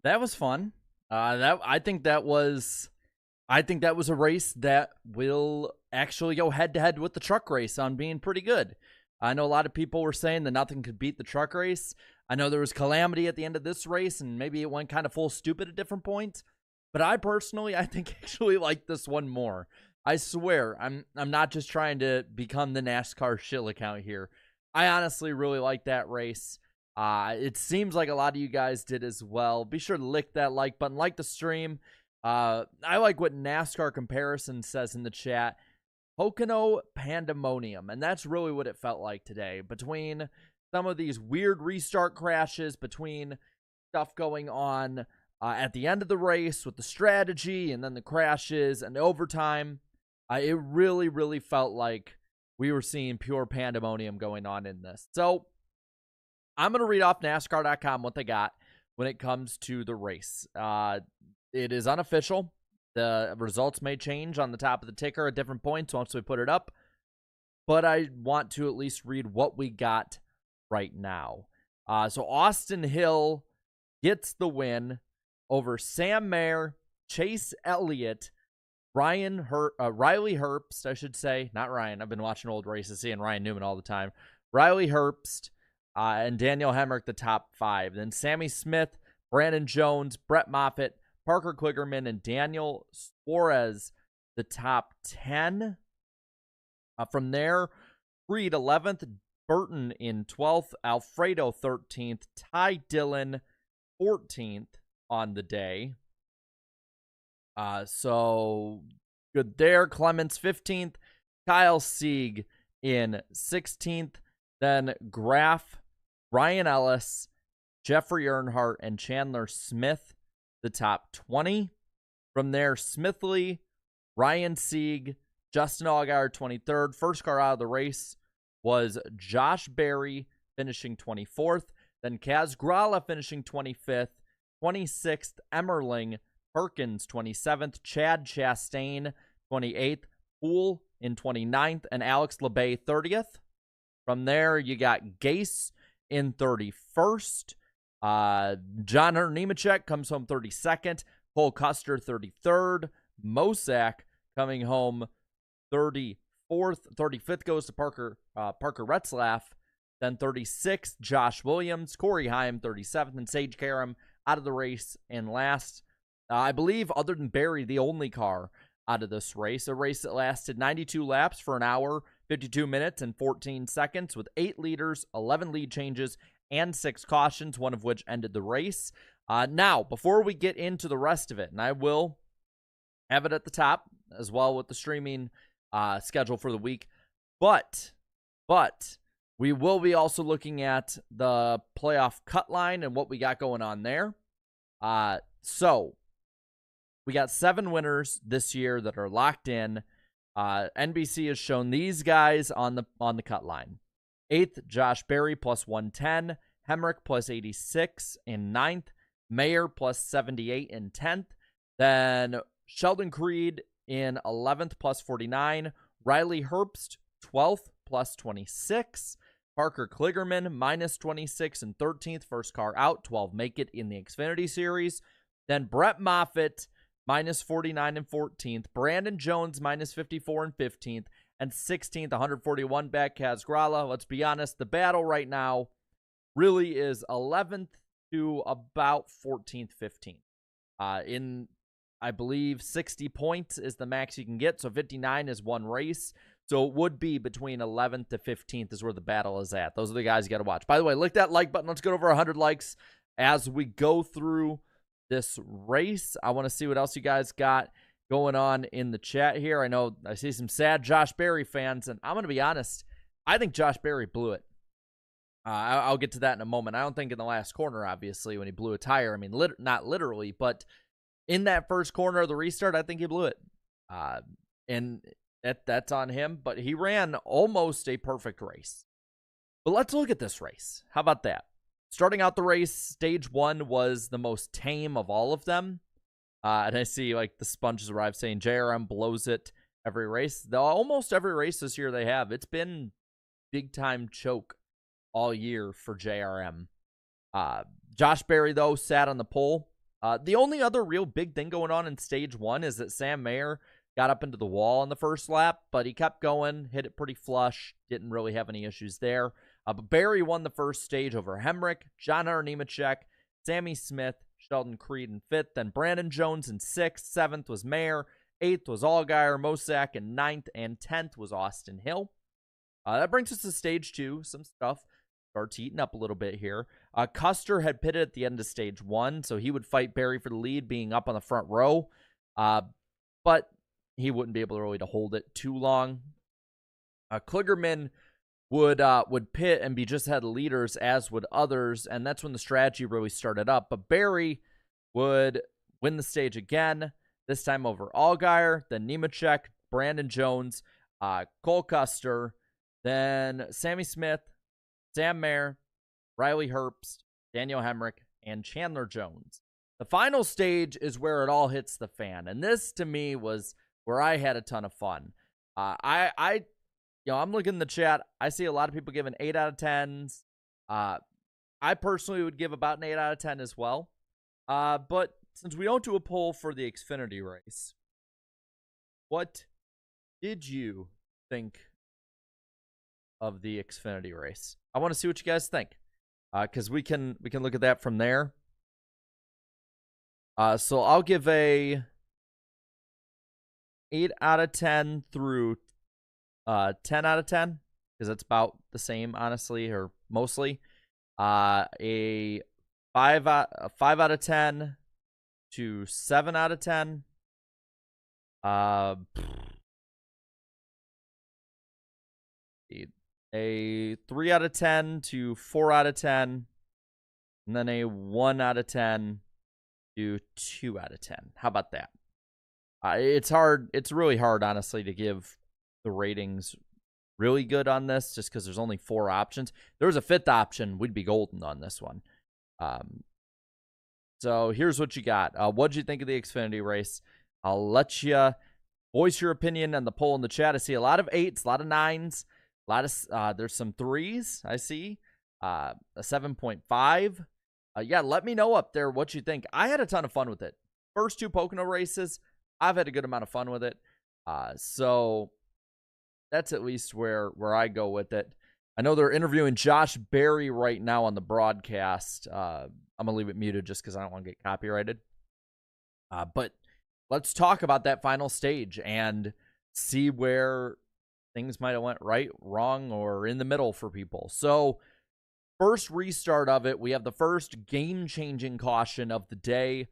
That was fun. I think that was a race that will actually go head to head with the truck race on being pretty good. I know a lot of people were saying that nothing could beat the truck race. I know there was calamity at the end of this race, and maybe it went kind of full stupid at different points. But I personally, I think actually like this one more. I swear, I'm not just trying to become the NASCAR shill account here. I honestly really like that race. It seems like a lot of you guys did as well. Be sure to lick that like button, like the stream. I like what NASCAR Comparison says in the chat. Pocono Pandemonium, and that's really what it felt like today. Between some of these weird restart crashes, between stuff going on at the end of the race with the strategy, and then the crashes and overtime, it really, really felt like we were seeing pure pandemonium going on in this. So I'm going to read off NASCAR.com what they got when it comes to the race. It is unofficial. The results may change on the top of the ticker at different points once we put it up. But I want to at least read what we got right now. So Austin Hill gets the win over Sam Mayer, Chase Elliott, Riley Herbst, I should say. Not Ryan. I've been watching old races, seeing Ryan Newman all the time. Riley Herbst and Daniel Hemrick, the top 5. Then Sammy Smith, Brandon Jones, Brett Moffitt, Parker Kligerman, and Daniel Suarez, the top 10. From there, Reed 11th, Burton in 12th, Alfredo 13th, Ty Dillon 14th on the day. So good there. Clements 15th, Kyle Sieg in 16th, then Graf, Ryan Ellis, Jeffrey Earnhardt, and Chandler Smith, the top 20. From there, Smithley, Ryan Sieg, Justin Allgaier 23rd. First car out of the race was Josh Berry, finishing 24th. Then Kaz Grala finishing 25th. 26th, Emmerling Perkins 27th. Chad Chastain 28th. Poole in 29th. And Alex LeBay 30th. From there, you got Gase in 31st. John Hunter Nemechek comes home 32nd. Cole Custer 33rd. Mosak coming home 34th. 35th goes to Parker Retzlaff. Then 36th, Josh Williams. Corey Haim 37th. And Sage Karam out of the race. And last, I believe, other than Barry, the only car out of this race. A race that lasted 92 laps for an hour, 52 minutes, and 14 seconds with 8 leaders, 11 lead changes, and 6 cautions, one of which ended the race. Now, before we get into the rest of it, and I will have it at the top as well with the streaming schedule for the week, but we will be also looking at the playoff cut line and what we got going on there. So we got 7 winners this year that are locked in. NBC has shown these guys on the cut line. 8th, Josh Berry plus 110. Hemrick plus 86 in 9th. Mayer plus 78 in 10th. Then Sheldon Creed in 11th plus 49. Riley Herbst 12th plus 26. Parker Kligerman minus 26 and 13th. First car out. 12 make it in the Xfinity Series. Then Brett Moffitt minus 49 and 14th. Brandon Jones minus 54 and 15th. And 16th, 141 back, Kaz Grala. Let's be honest, the battle right now really is 11th to about 14th, 15th. In, I believe, 60 points is the max you can get, so 59 is one race. So it would be between 11th to 15th is where the battle is at. Those are the guys you got to watch. By the way, lick that like button. Let's get over 100 likes as we go through this race. I want to see what else you guys got going on in the chat here. I know I see some sad Josh Berry fans, and I'm going to be honest, I think Josh Berry blew it. I'll get to that in a moment. I don't think in the last corner, obviously, when he blew a tire. I mean, not literally, but in that first corner of the restart, I think he blew it. And that's on him, but he ran almost a perfect race. But let's look at this race. How about that? Starting out the race, stage 1 was the most tame of all of them. And I see like the sponges arrive saying JRM blows it every race. Almost every race this year they have. It's been big time choke all year for JRM. Josh Berry, though, sat on the pole The only other real big thing going on in stage 1 is that Sam Mayer got up into the wall in the first lap, but he kept going, hit it pretty flush, didn't really have any issues there. But Barry won the first stage over Hemrick, John Hunter Nemechek, Sammy Smith, Sheldon Creed in 5th, then Brandon Jones in 6th, 7th was Mayer, 8th was Allgaier, Mosak, and 9th and 10th was Austin Hill. That brings us to stage 2. Some stuff starts heating up a little bit here. Custer had pitted at the end of stage 1, so he would fight Barry for the lead, being up on the front row. But he wouldn't be able really to hold it too long. Kligerman would pit and be just ahead of leaders, as would others, and that's when the strategy really started up. But Barry would win the stage again, this time over Allgaier, then Nemechek, Brandon Jones, Cole Custer, then Sammy Smith, Sam Mayer, Riley Herbst, Daniel Hemrick, and Chandler Jones. The final stage is where it all hits the fan, and this to me was where I had a ton of fun. I'm looking in the chat. I see a lot of people giving 8 out of 10s. I personally would give about an 8 out of 10 as well. But since we don't do a poll for the Xfinity race, what did you think of the Xfinity race? I want to see what you guys think, because we can look at that from there. So I'll give a 8 out of 10 through 10 out of 10, because it's about the same, honestly, or mostly. A 5 out of 10 to 7 out of 10. A 3 out of 10 to 4 out of 10, and then a 1 out of 10 to 2 out of 10. How about that? It's hard. It's really hard, honestly, to give the ratings really good on this, just because there's only 4 options. If there was a 5th option, we'd be golden on this one. So here's what you got. What'd you think of the Xfinity race? I'll let you voice your opinion on the poll in the chat. I see a lot of 8s, a lot of 9s, a lot of there's some 3s. I see a 7.5. Yeah, let me know up there what you think. I had a ton of fun with it. First 2 Pocono races, I've had a good amount of fun with it. So that's at least where I go with it. I know they're interviewing Josh Berry right now on the broadcast. I'm going to leave it muted just because I don't want to get copyrighted. But let's talk about that final stage and see where things might have went right, wrong, or in the middle for people. So first restart of it, we have the first game-changing caution of the day.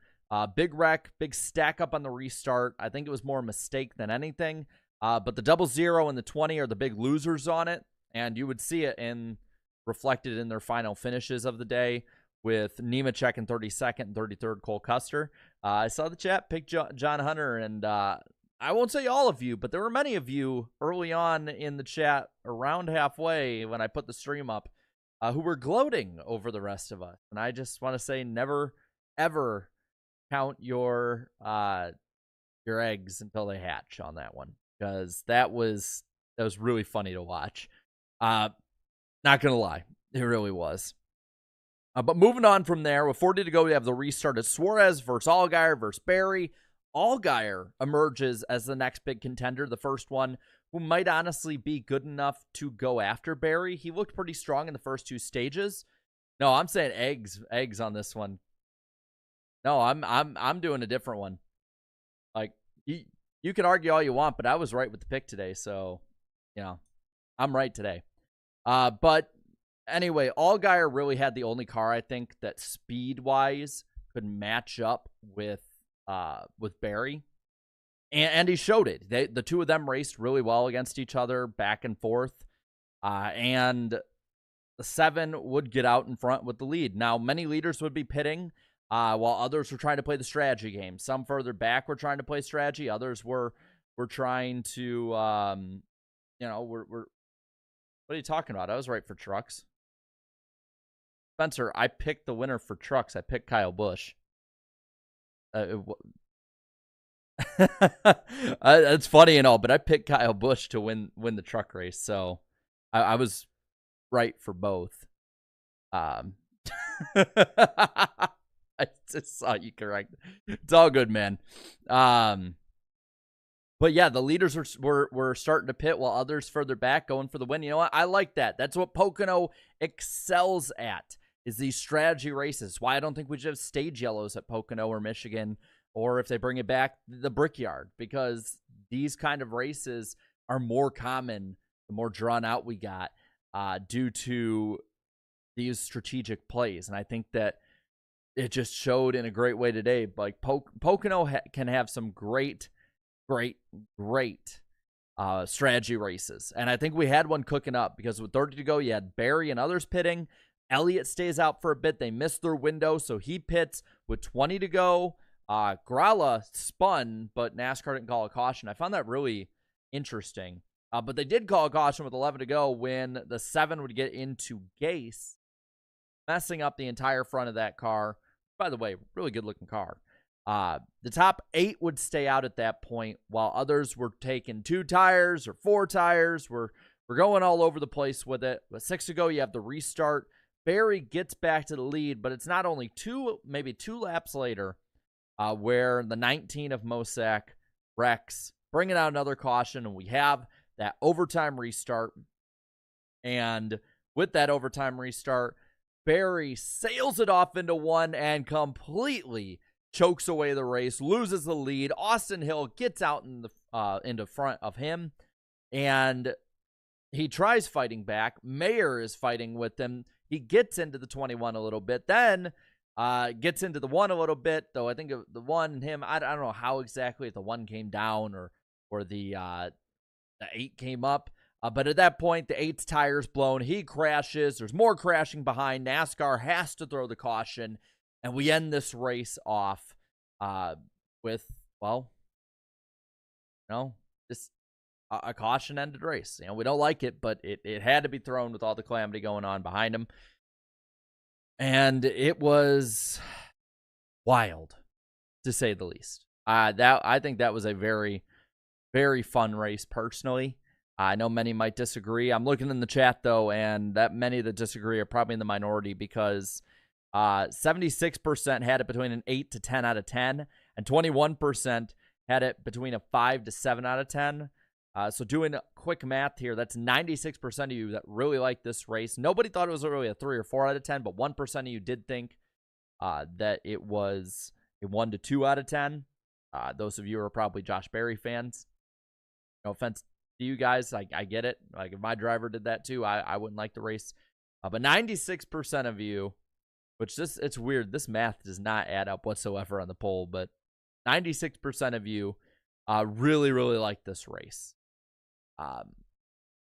Big wreck, big stack up on the restart. I think it was more a mistake than anything. But the 00 and the 20 are the big losers on it. And you would see it reflected in their final finishes of the day, with Nemechek in 32nd and 33rd, Cole Custer. I saw the chat pick John Hunter, and I won't say all of you, but there were many of you early on in the chat, around halfway when I put the stream up, who were gloating over the rest of us. And I just want to say, never, ever count your eggs until they hatch on that one, because that was really funny to watch. Not gonna lie, it really was. But moving on from there, with 40 to go, we have the restart of Suarez versus Allgaier versus Barry. Allgaier emerges as the next big contender, the first one who might honestly be good enough to go after Barry. He looked pretty strong in the first 2 stages. No, I'm saying eggs on this one. No, I'm doing a different one. Like, you can argue all you want, but I was right with the pick today, so I'm right today. But anyway, Allgaier really had the only car, I think, that speed-wise could match up with Barry. And he showed it. The 2 of them raced really well against each other, back and forth. And the 7 would get out in front with the lead. Now, many leaders would be pitting, while others were trying to play the strategy game. Some further back were trying to play strategy. Others were trying to, what are you talking about? I was right for trucks. Spencer, I picked the winner for trucks. I picked Kyle Busch. It's funny and all, but I picked Kyle Busch to win the truck race, so I was right for both. I just saw you correct. It's all good, man. But yeah, the leaders were starting to pit while others further back going for the win. You know what? I like that. That's what Pocono excels at, is these strategy races. Why I don't think we should have stage yellows at Pocono or Michigan, or if they bring it back, the Brickyard, because these kind of races are more common the more drawn out we got due to these strategic plays. And I think that it just showed in a great way today. Like Pocono can have some great strategy races. And I think we had one cooking up, because with 30 to go, you had Barry and others pitting. Elliott stays out for a bit. They missed their window, so he pits with 20 to go. Gralla spun, but NASCAR didn't call a caution. I found that really interesting. But they did call a caution with 11 to go when the 7 would get into Gase, messing up the entire front of that car. By the way, really good-looking car. The top 8 would stay out at that point, while others were taking 2 tires or 4 tires. We're going all over the place with it. With 6 to go, you have the restart. Barry gets back to the lead, but it's not only maybe 2 laps later, where the 19 of Mosack wrecks, bringing out another caution, and we have that overtime restart. And with that overtime restart, Barry sails it off into 1 and completely chokes away the race, loses the lead. Austin Hill gets out into front of him, and he tries fighting back. Mayer is fighting with him. He gets into the 21 a little bit, then gets into the 1 a little bit, though I think the 1 and him, I don't know how exactly, if the 1 came down or the 8 came up. But at that point, the 8's tire's blown. He crashes. There's more crashing behind. NASCAR has to throw the caution, and we end this race off with, well, just a caution-ended race. We don't like it, but it had to be thrown with all the calamity going on behind him. And it was wild, to say the least. I think that was a very, very fun race, personally. I know many might disagree. I'm looking in the chat, though, and that many that disagree are probably in the minority, because 76% had it between an 8 to 10 out of 10, and 21% had it between a 5 to 7 out of 10. So doing quick math here, that's 96% of you that really liked this race. Nobody thought it was really a 3 or 4 out of 10, but 1% of you did think that it was a 1 to 2 out of 10. Those of you are probably Josh Berry fans. No offense to you guys. I get it. Like, if my driver did that too, I wouldn't like the race. But 96% of you, which it's weird. This math does not add up whatsoever on the poll, but 96% of you really, really like this race.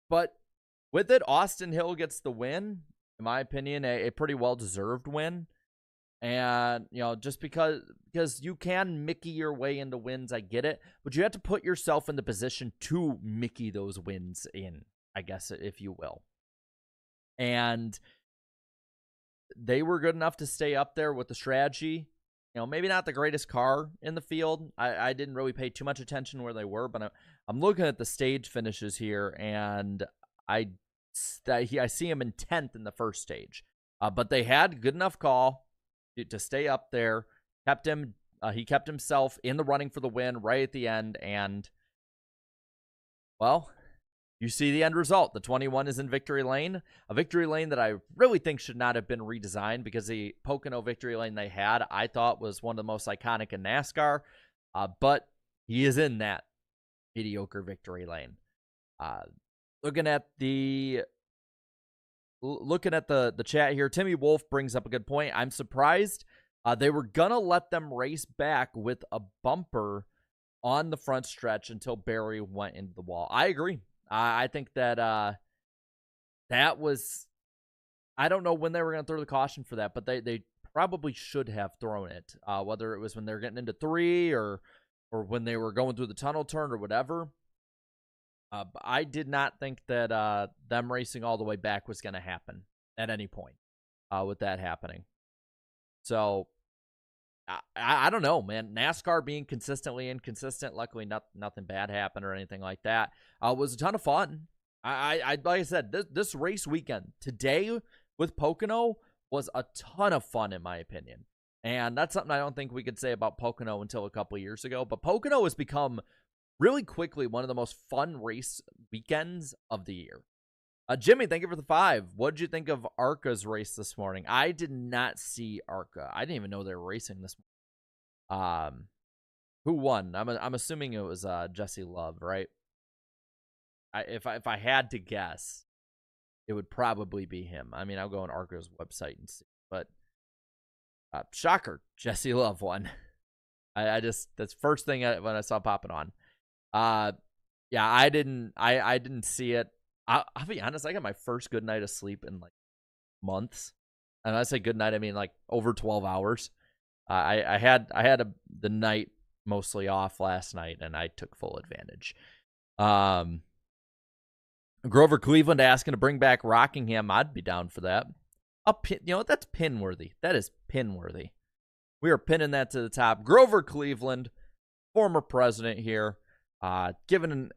But with it, Austin Hill gets the win. In my opinion, a pretty well-deserved win. And, just because you can Mickey your way into wins, I get it. But you have to put yourself in the position to Mickey those wins in, I guess, if you will. And they were good enough to stay up there with the strategy. Maybe not the greatest car in the field. I didn't really pay too much attention where they were, but I'm looking at the stage finishes here, and I see him in 10th in the first stage. But they had good enough call to stay up there. He kept himself in the running for the win right at the end, and, well, you see the end result. The 21 is in victory lane, a victory lane that I really think should not have been redesigned, because the Pocono victory lane they had, I thought, was one of the most iconic in NASCAR. But he is in that mediocre victory lane. Looking at the chat here, Timmy Wolf brings up a good point. I'm surprised they were gonna let them race back with a bumper on the front stretch until Barry went into the wall. I agree. I think that that was, I don't know when they were going to throw the caution for that, but they probably should have thrown it, whether it was when they were getting into 3 or when they were going through the tunnel turn or whatever. But I did not think that them racing all the way back was going to happen at any point with that happening. So I don't know, man. NASCAR being consistently inconsistent. Luckily, nothing bad happened or anything like that. Was a ton of fun. I like I said, this race weekend today with Pocono was a ton of fun, in my opinion. And that's something I don't think we could say about Pocono until a couple years ago. But Pocono has become really quickly one of the most fun race weekends of the year. Jimmy, thank you for the 5. What did you think of ARCA's race this morning? I did not see ARCA. I didn't even know they were racing this morning. Who won? I'm assuming it was Jesse Love, right? If I had to guess, it would probably be him. I mean, I'll go on ARCA's website and see. But shocker, Jesse Love won. I just, that's first thing when I saw popping on. Yeah, I didn't see it. I'll be honest, I got my first good night of sleep in like months. And when I say good night, I mean like over 12 hours. I had the night mostly off last night, and I took full advantage. Grover Cleveland asking to bring back Rockingham. I'd be down for that. That's pin worthy. That is pin worthy. We are pinning that to the top. Grover Cleveland, former president here, given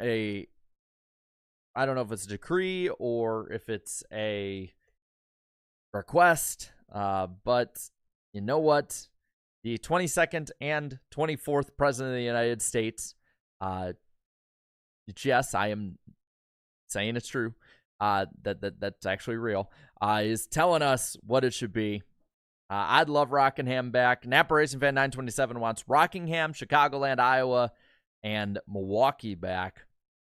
I don't know if it's a decree or if it's a request, but you know what? The 22nd and 24th president of the United States, yes, I am saying it's true, that's actually real, is telling us what it should be. I'd love Rockingham back. Napa Racing Fan 927 wants Rockingham, Chicagoland, Iowa, and Milwaukee back.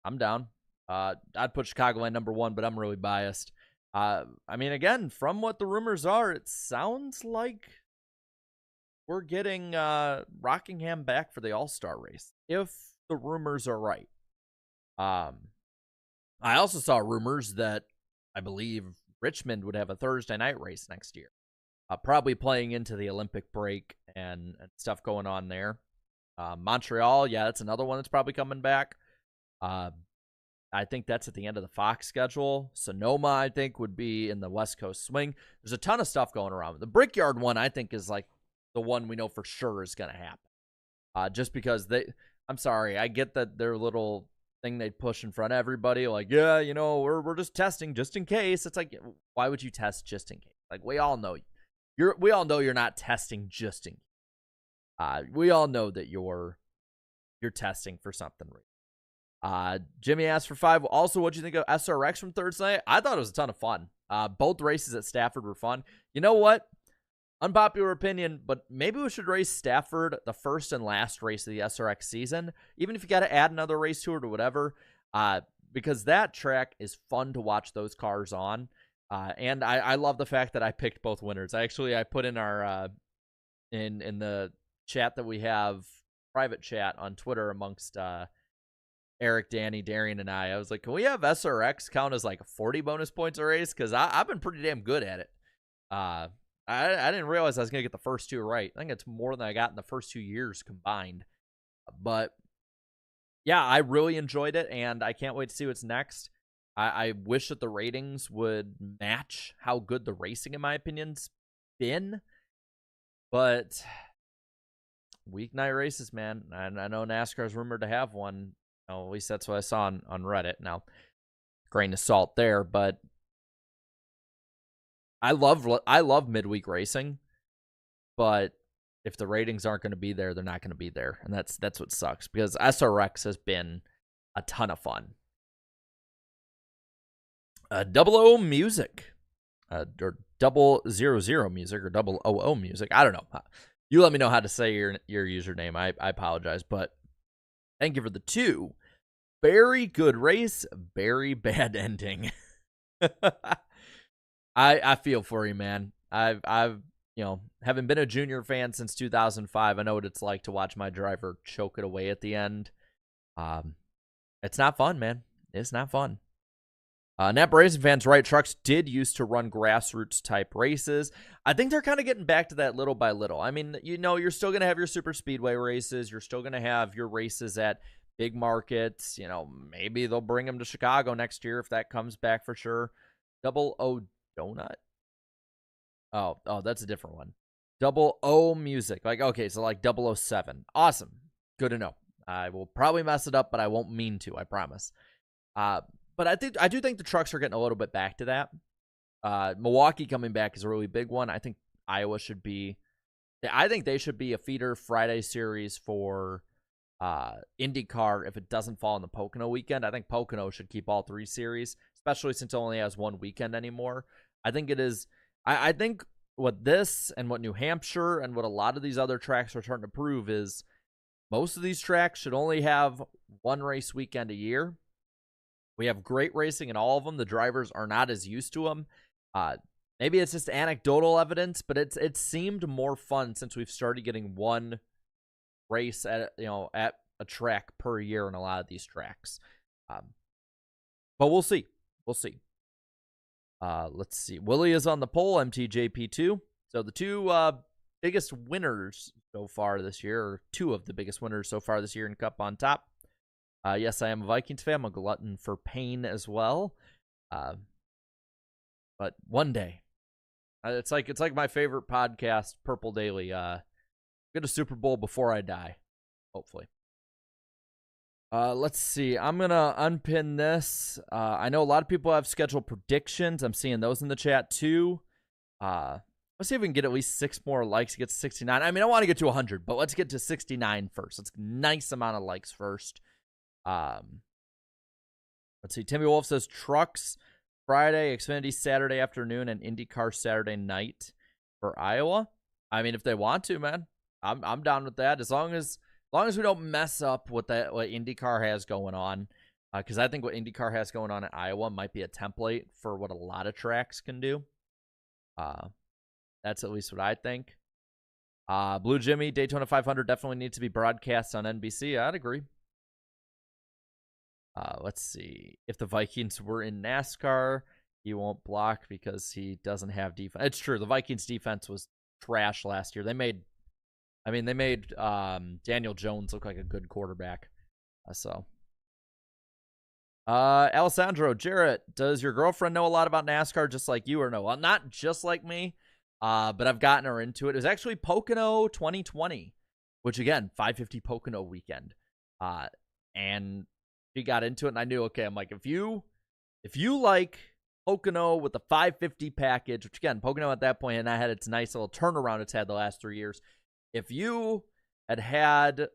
I'm down. I'd put Chicagoland number 1, but I'm really biased. I mean, again, from what the rumors are, it sounds like we're getting Rockingham back for the All-Star race, if the rumors are right. I also saw rumors that I believe Richmond would have a Thursday night race next year, probably playing into the Olympic break and stuff going on there. Montreal, yeah, that's another one that's probably coming back. I think that's at the end of the Fox schedule. Sonoma, I think, would be in the West Coast swing. There's a ton of stuff going around. The Brickyard one, I think, is like the one we know for sure is going to happen. Just because I'm sorry, I get that their little thing they push in front of everybody, like, yeah, we're just testing just in case. It's like, why would you test just in case? Like, we all know you're not testing just in case. We all know that you're testing for something real. Jimmy asked for 5. Also, what'd you think of SRX from Thursday night? I thought it was a ton of fun. Both races at Stafford were fun. You know what? Unpopular opinion, but maybe we should race Stafford the first and last race of the SRX season, even if you got to add another race to it or whatever, because that track is fun to watch those cars on. And I love the fact that I picked both winners. I put in our in the chat that we have, private chat on Twitter amongst Eric, Danny, Darian, and I was like, can we have SRX count as like 40 bonus points a race? Because I've been pretty damn good at it. I didn't realize I was going to get the first 2 right. I think it's more than I got in the first 2 years combined. But, yeah, I really enjoyed it, and I can't wait to see what's next. I wish that the ratings would match how good the racing, in my opinion's been. But weeknight races, man. And I know NASCAR's rumored to have one. At least that's what I saw on Reddit. Now, grain of salt there, but I love midweek racing, but if the ratings aren't going to be there, they're not going to be there, and that's what sucks, because SRX has been a ton of fun. 00 music, or 000 music, or 000 music. I don't know. You let me know how to say your username. I apologize, but thank you for the 2. Very good race, very bad ending. I feel for you, man. I've having been a junior fan since 2005, I know what it's like to watch my driver choke it away at the end. It's not fun, man. It's not fun. Napa Racing Fans, right? Trucks did used to run grassroots type races. I think they're kind of getting back to that little by little. I mean, you're still going to have your super speedway races. You're still going to have your races at big markets. Maybe they'll bring them to Chicago next year if that comes back for sure. 00 Donut. Oh, that's a different one. 00 music. Like, okay, so like 007. Awesome. Good to know. I will probably mess it up, but I won't mean to, I promise. But I do think the trucks are getting a little bit back to that. Milwaukee coming back is a really big one. I think Iowa should be I think they should be a feeder Friday series for IndyCar if it doesn't fall on the Pocono weekend. I think Pocono should keep all 3 series, especially since it only has 1 weekend anymore. I think it is. I think what this and what New Hampshire and what a lot of these other tracks are starting to prove is most of these tracks should only have 1 race weekend a year. We have great racing in all of them. The drivers are not as used to them. Maybe it's just anecdotal evidence, but it seemed more fun since we've started getting 1 race at a track per year in a lot of these tracks. But we'll see. Let's see. Willie is on the pole, MTJP2. So the 2 biggest winners so far this year, or 2 of the biggest winners so far this year in Cup on top. Yes, I am a Vikings fan. I'm a glutton for pain as well. But one day, it's like my favorite podcast, Purple Daily. Get a Super Bowl before I die, hopefully. Let's see. I'm gonna unpin this. I know a lot of people have scheduled predictions. I'm seeing those in the chat too. Let's see if we can get at least 6 more likes to get to 69. I mean, I want to get to 100, but let's get to 69 first. Let's nice amount of likes first. Let's see. Timmy Wolf says trucks Friday, Xfinity Saturday afternoon, and IndyCar Saturday night for Iowa. I mean, if they want to, man, I'm down with that. As long as we don't mess up what IndyCar has going on, because I think what IndyCar has going on in Iowa might be a template for what a lot of tracks can do. That's at least what I think. Blue Jimmy, Daytona 500 definitely needs to be broadcast on NBC. I'd agree. Let's see. If the Vikings were in NASCAR, he won't block because he doesn't have defense. It's true. The Vikings defense was trash last year. They made Daniel Jones look like a good quarterback. Alessandro, Jarrett, does your girlfriend know a lot about NASCAR just like you or no? Well, not just like me, but I've gotten her into it. It was actually Pocono 2020, which again, 550 Pocono weekend. And she got into it and I knew, okay, I'm like, if you like Pocono with the 550 package, which again, Pocono at that point, and I had its nice little turnaround it's had the last 3 years. If you had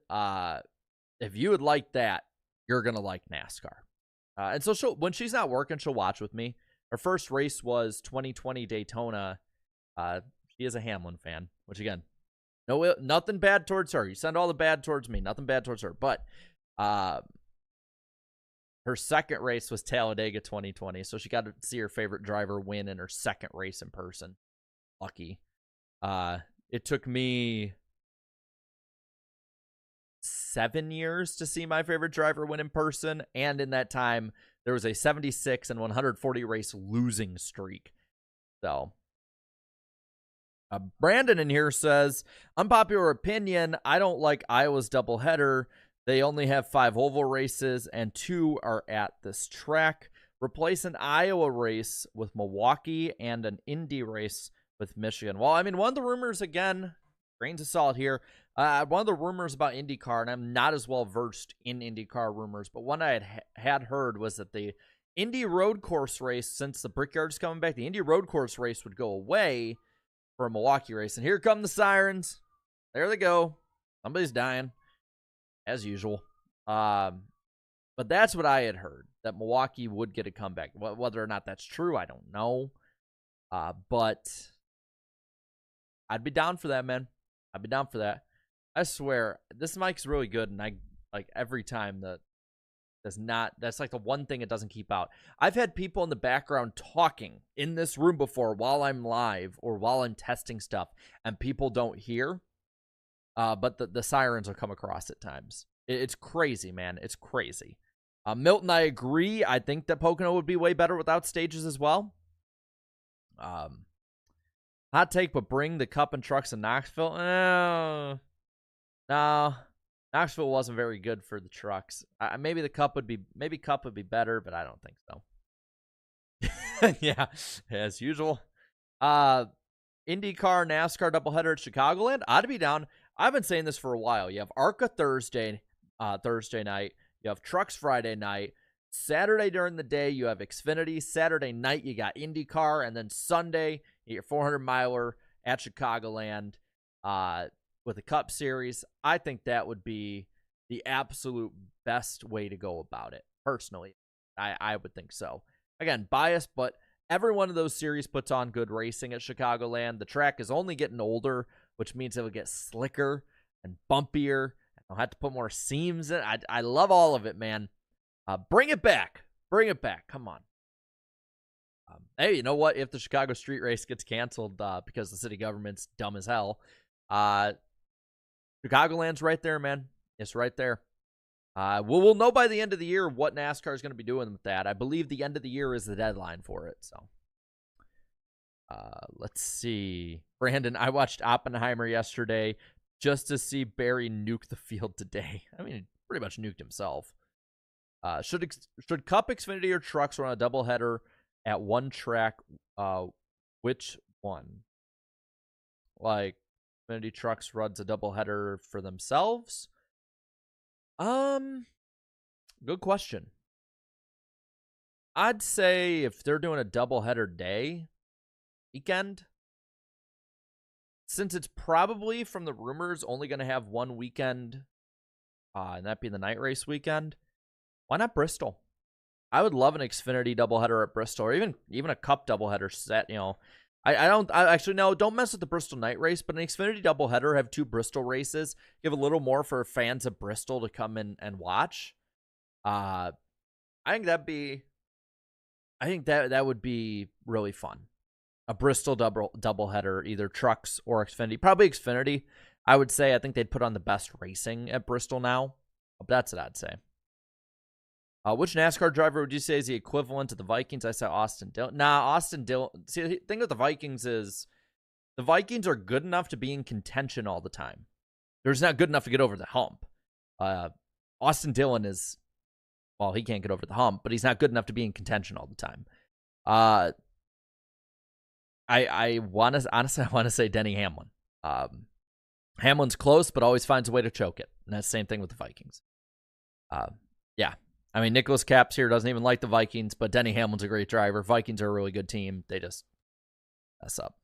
liked that, you're going to like NASCAR. And so when she's not working, she'll watch with me. Her first race was 2020 Daytona. She is a Hamlin fan, which again, nothing bad towards her. You send all the bad towards me, nothing bad towards her. But her second race was Talladega 2020, so she got to see her favorite driver win in her second race in person. Lucky. It took me 7 years to see my favorite driver win in person, and in that time, there was a 76 and 140 race losing streak. So, Brandon in here says, unpopular opinion, I don't like Iowa's doubleheader. They only have 5 oval races, and 2 are at this track. Replace an Iowa race with Milwaukee and an Indy race with Michigan. Well, I mean, one of the rumors, again, grains of salt here, one of the rumors about IndyCar, and I'm not as well versed in IndyCar rumors, but one I had heard was that the Indy road course race, since the Brickyard's coming back, the Indy road course race would go away for a Milwaukee race. And here come the sirens. There they go. Somebody's dying, as usual. But that's what I had heard, that Milwaukee would get a comeback. Whether or not that's true, I don't know. But I'd be down for that, man. I'd be down for that. I swear, this mic's really good, and I like every time that's like the one thing it doesn't keep out. I've had people in the background talking in this room before while I'm live or while I'm testing stuff, and people don't hear. But the sirens will come across at times. It's crazy, man. It's crazy. Milton, I agree. I think that Pocono would be way better without stages as well. Hot take, but bring the Cup and trucks in Knoxville. No, Knoxville wasn't very good for the trucks. Maybe Cup would be better, but I don't think so. Yeah, as usual. IndyCar, NASCAR doubleheader at Chicagoland. I'd be down. I've been saying this for a while. You have ARCA Thursday night. You have Trucks Friday night. Saturday during the day, you have Xfinity. Saturday night, you got IndyCar. And then Sunday, you get your 400-miler at Chicagoland. with a Cup Series. I think that would be the absolute best way to go about it. Personally, I would think so. Again, biased, but every one of those series puts on good racing at Chicagoland. The track is only getting older, which means it will get slicker and bumpier. I'll have to put more seams in. I love all of it, man. Bring it back. Bring it back. Come on. Hey, you know what? If the Chicago street race gets canceled because the city government's dumb as hell, Chicagoland's right there, man. It's right there. We'll know by the end of the year what NASCAR is going to be doing with that. I believe the end of the year is the deadline for it. So, let's see. Brandon, I watched Oppenheimer yesterday just to see Barry nuke the field today. I mean, he pretty much nuked himself. Should Cup, Xfinity, or trucks run a doubleheader at one track? Which one? Like, Xfinity Trucks runs a doubleheader for themselves? Good question. I'd say if they're doing a doubleheader day, weekend, since it's probably, from the rumors, only going to have one weekend, and that being the night race weekend, why not Bristol? I would love an Xfinity doubleheader at Bristol, or even a Cup doubleheader set. You know, don't mess with the Bristol night race, but an Xfinity doubleheader, have 2 Bristol races, give a little more for fans of Bristol to come in and watch. I think that would be really fun. A Bristol doubleheader, either trucks or Xfinity. Probably Xfinity, I would say. I think they'd put on the best racing at Bristol now. But that's what I'd say. Which NASCAR driver would you say is the equivalent to the Vikings? I said Austin Dillon. Nah, Austin Dillon. See, the thing with the Vikings is the Vikings are good enough to be in contention all the time. They're just not good enough to get over the hump. Austin Dillon is, well, he can't get over the hump, but he's not good enough to be in contention all the time. I want to say Denny Hamlin. Hamlin's close, but always finds a way to choke it. And that's the same thing with the Vikings. Yeah. I mean, Nicholas Caps here doesn't even like the Vikings, but Denny Hamlin's a great driver. Vikings are a really good team. They just mess up.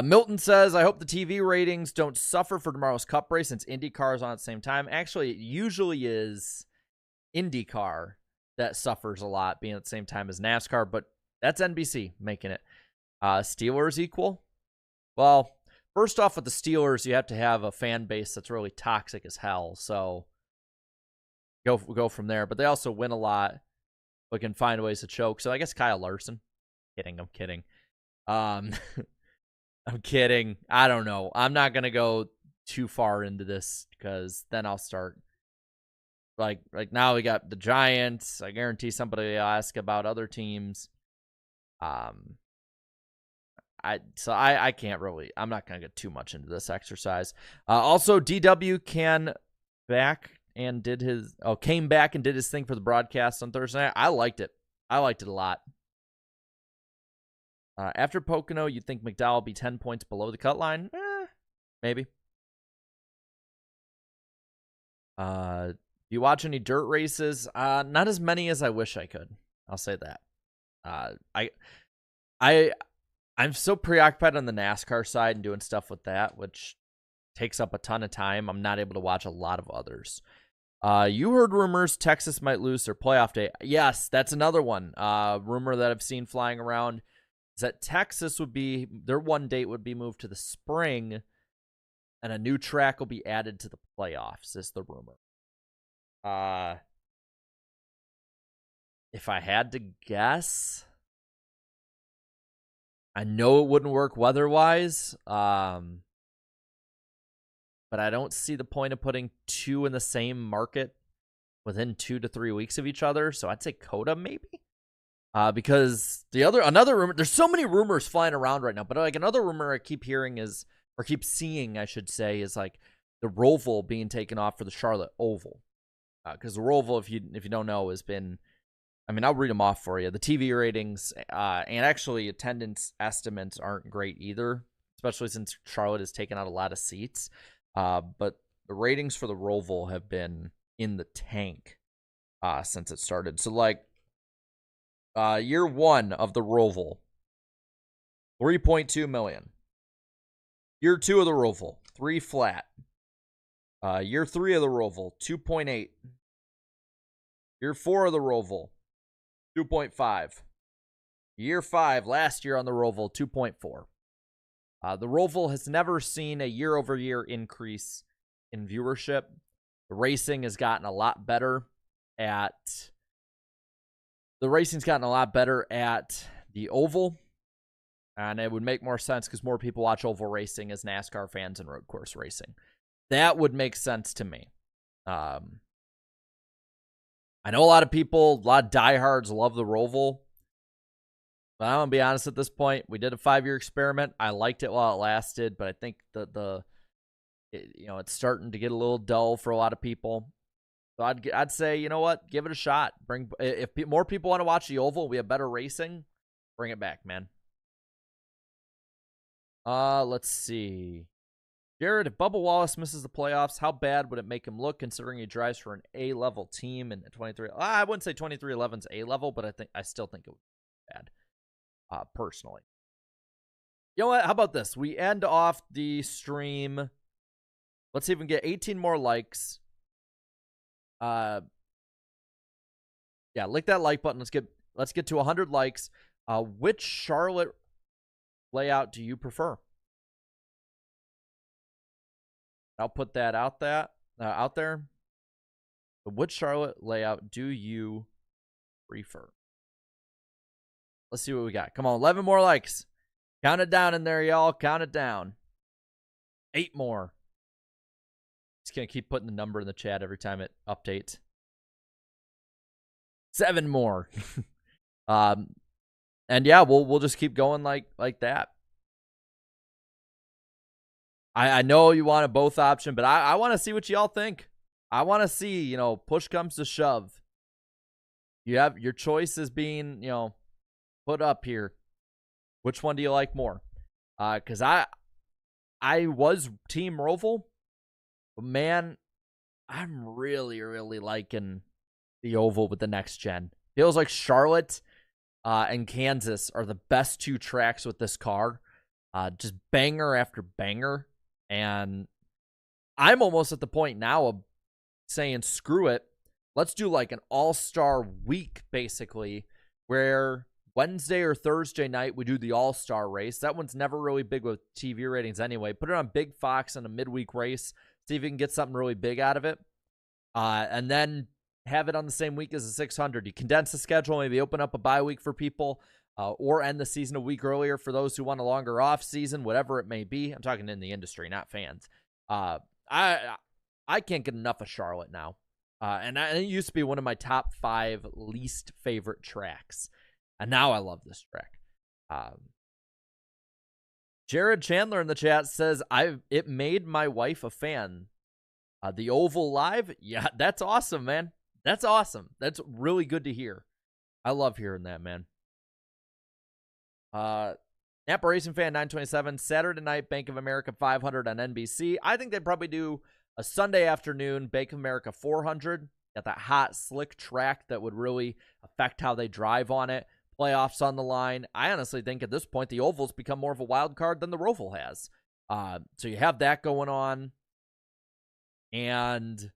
Milton says, I hope the TV ratings don't suffer for tomorrow's Cup race since IndyCar is on at the same time. Actually, it usually is IndyCar that suffers a lot being at the same time as NASCAR, but that's NBC making it. Steelers equal? Well, first off, with the Steelers, you have to have a fan base that's really toxic as hell, so go from there. But they also win a lot, but can find ways to choke. So I guess Kyle Larson. I'm kidding. I'm kidding. I don't know. I'm not gonna go too far into this because then I'll start like now we got the Giants. I guarantee somebody will ask about other teams. I can't really. I'm not gonna get too much into this exercise. Also, DW came back and did his thing for the broadcast on Thursday night. I liked it. I liked it a lot. After Pocono, you'd think McDowell will be 10 points below the cut line. Maybe. You watch any dirt races? Not as many as I wish I could. I'll say that. I'm so preoccupied on the NASCAR side and doing stuff with that, which takes up a ton of time. I'm not able to watch a lot of others. You heard rumors Texas might lose their playoff day. Yes, that's another one. Rumor that I've seen flying around is that Texas their one date would be moved to the spring, and a new track will be added to the playoffs, is the rumor. If I had to guess, I know it wouldn't work weather-wise, but I don't see the point of putting 2 in the same market within 2 to 3 weeks of each other. So I'd say Coda maybe. Because another rumor, there's so many rumors flying around right now, but like another rumor I keep hearing keep seeing, I should say, is like the Roval being taken off for the Charlotte Oval. Because the Roval, if you don't know, has been, I mean, I'll read them off for you. The TV ratings and actually attendance estimates aren't great either, especially since Charlotte has taken out a lot of seats. But the ratings for the Roval have been in the tank since it started. So like year 1 of the Roval, 3.2 million. Year 2 of the Roval, 3 flat. Year 3 of the Roval, 2.8. Year 4 of the Roval, 2.5. Year 5, last year on the Roval, 2.4. The Roval has never seen a year-over-year increase in viewership. The racing has gotten a lot better at... The racing's gotten a lot better at the Oval. And it would make more sense because more people watch oval racing as NASCAR fans and road course racing. That would make sense to me. I know a lot of people, a lot of diehards love the Roval. But I'm going to be honest at this point. We did a 5-year experiment. I liked it while it lasted, but I think it's starting to get a little dull for a lot of people. So I'd say, you know what? Give it a shot. If more people want to watch the Oval, we have better racing, bring it back, man. Let's see. Jared, if Bubba Wallace misses the playoffs, how bad would it make him look considering he drives for an A-level team in 23? I wouldn't say 2311's A-level, but I still think it would be bad. Personally. You know what? How about this? We end off the stream. Let's see if we can get 18 more likes. Yeah, lick that like button. Let's get to 100 likes. Which Charlotte layout do you prefer? I'll put that out there. Which Charlotte layout do you prefer? Let's see what we got. Come on, 11 more likes. Count it down in there, y'all. Count it down. 8 more. Just gonna keep putting the number in the chat every time it updates. 7 more. And yeah, we'll just keep going like that. I know you want a both option, but I want to see what y'all think. I want to see, push comes to shove. You have your choices being, put up here. Which one do you like more? Because I was Team Roval, but man, I'm really, really liking the Oval with the next gen. Feels like Charlotte and Kansas are the best 2 tracks with this car. Just banger after banger. And I'm almost at the point now of saying, screw it. Let's do like an all-star week, basically, where Wednesday or Thursday night we do the all-star race. That one's never really big with TV ratings anyway. Put it on Big Fox in a midweek race. See if you can get something really big out of it. And then have it on the same week as the 600. You condense the schedule, maybe open up a bye week for people, or end the season a week earlier for those who want a longer off season, whatever it may be. I'm talking in the industry, not fans. I can't get enough of Charlotte now. And it used to be one of my top 5 least favorite tracks. And now I love this track. Jared Chandler in the chat says, it made my wife a fan. The Oval Live? Yeah, that's awesome, man. That's awesome. That's really good to hear. I love hearing that, man. Napa Racing Fan 927, Saturday night, Bank of America 500 on NBC. I think they'd probably do a Sunday afternoon, Bank of America 400. Got that hot, slick track that would really affect how they drive on it. Playoffs on the line. I honestly think at this point, the Oval's become more of a wild card than the Roval has. So you have that going on. And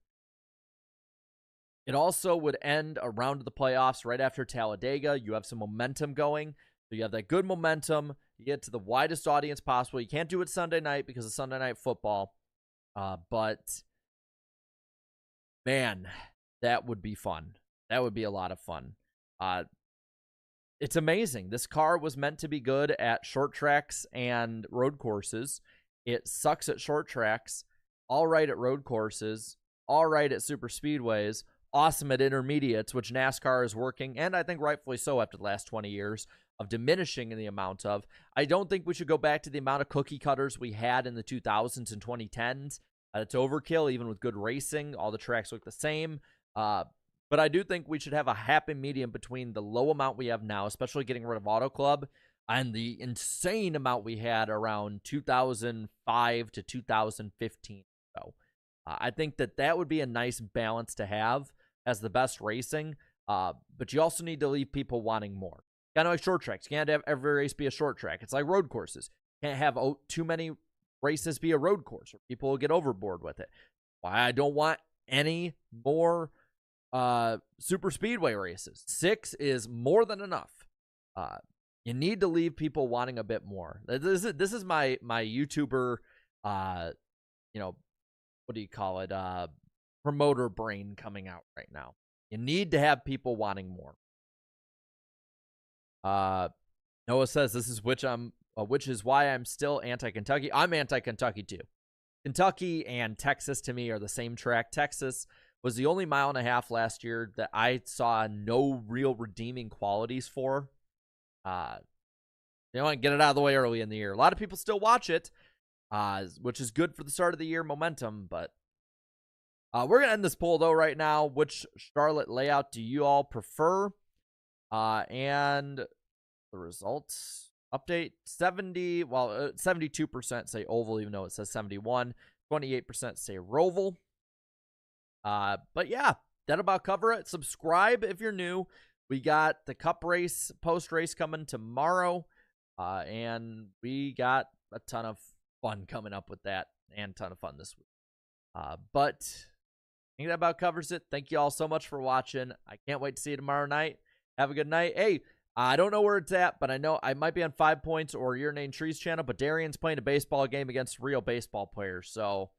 it also would end a round of the playoffs right after Talladega. You have some momentum going. So you have that good momentum. You get to the widest audience possible. You can't do it Sunday night because of Sunday Night Football. But, man, that would be fun. That would be a lot of fun. It's amazing. This car was meant to be good at short tracks and road courses. It sucks at short tracks, all right at road courses, all right at super speedways, awesome at intermediates, which NASCAR is working, and I think rightfully so after the last 20 years of diminishing in the amount of. I don't think we should go back to the amount of cookie cutters we had in the 2000s and 2010s. It's overkill, even with good racing. All the tracks look the same. But I do think we should have a happy medium between the low amount we have now, especially getting rid of Auto Club, and the insane amount we had around 2005 to 2015. So I think that would be a nice balance to have as the best racing. But you also need to leave people wanting more. Kind of like short tracks. You can't have every race be a short track. It's like road courses. You can't have too many races be a road course or people will get overboard with it. Why I don't want any more super speedway races. 6 is more than enough. You need to leave people wanting a bit more. This is my YouTuber, you know, what do you call it? Promoter brain coming out right now. You need to have people wanting more. Noah says this is which is why I'm still anti-Kentucky. I'm anti-Kentucky too. Kentucky and Texas to me are the same track. Texas was the only mile and a half last year that I saw no real redeeming qualities for. You want to get it out of the way early in the year. A lot of people still watch it, which is good for the start of the year momentum. But we're going to end this poll, though, right now. Which Charlotte layout do you all prefer? And the results update, 72% say oval, even though it says 71. 28% say roval. But yeah, that'll about cover it. Subscribe if you're new. We got the Cup race, post-race coming tomorrow. And we got a ton of fun coming up with that and a ton of fun this week. But I think that about covers it. Thank you all so much for watching. I can't wait to see you tomorrow night. Have a good night. Hey, I don't know where it's at, but I know I might be on 5 Points or Your Name Trees channel, but Darian's playing a baseball game against real baseball players. So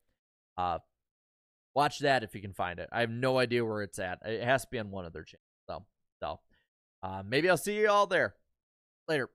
watch that if you can find it. I have no idea where it's at. It has to be on one of their channels. So maybe I'll see you all there. Later.